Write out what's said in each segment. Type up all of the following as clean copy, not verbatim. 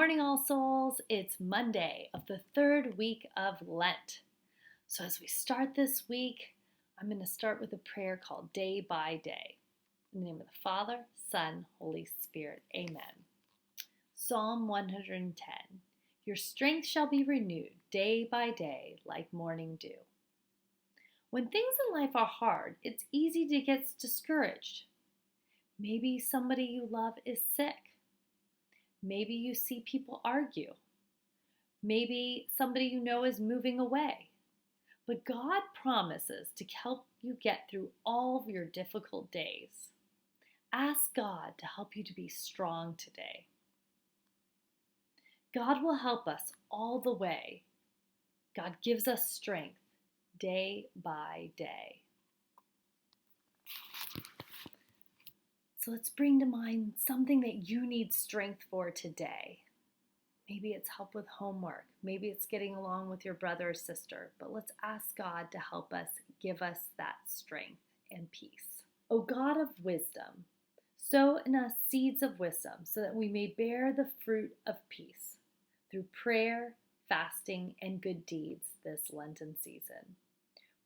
morning, All Souls. It's Monday of the third week of Lent. So, as we start this week, I'm going to start with a prayer called Day by Day. In the name of the Father, Son, Holy Spirit. Amen. Psalm 110. Your strength shall be renewed day by day like morning dew. When things in life are hard, it's easy to get discouraged. Maybe somebody you love is sick. Maybe you see people argue. Maybe somebody you know is moving away. But God promises to help you get through all of your difficult days. Ask God to help you to be strong today. God will help us all the way. God gives us strength day by day. So let's bring to mind something that you need strength for today. Maybe it's help with homework. Maybe it's getting along with your brother or sister. But let's ask God to help us, give us that strength and peace. O God of wisdom, sow in us seeds of wisdom so that we may bear the fruit of peace through prayer, fasting, and good deeds this Lenten season.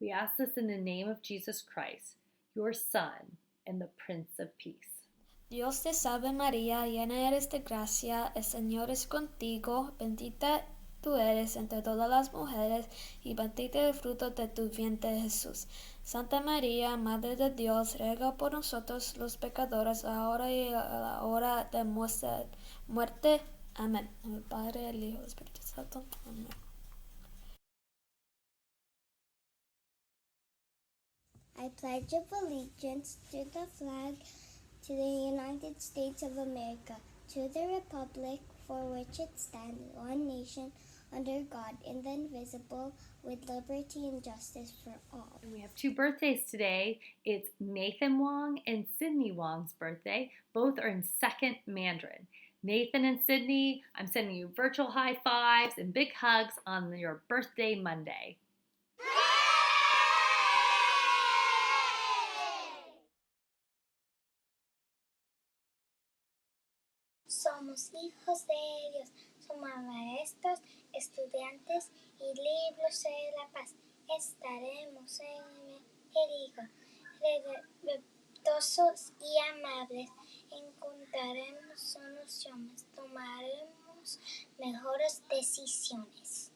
We ask this in the name of Jesus Christ, your Son, and the Prince of Peace. Dios te salve María, llena eres de gracia, el Señor es contigo, bendita tú eres entre todas las mujeres, y bendito el fruto de tu vientre Jesús. Santa María, Madre de Dios, ruega por nosotros los pecadores, ahora y a la hora de muerte. Amén. En el Padre, el Hijo y el Espíritu Santo. Amén. I pledge allegiance to the flag, to the United States of America, to the republic for which it stands, one nation, under God, indivisible, with liberty and justice for all. And we have two birthdays today. It's Nathan Wong and Sydney Wong's birthday. Both are in second Mandarin. Nathan and Sydney, I'm sending you virtual high fives and big hugs on your birthday Monday. Somos hijos de Dios, somos maestros, estudiantes y libros de la paz. Estaremos en el Hijo, respetuosos y amables. Encontraremos soluciones, tomaremos mejores decisiones.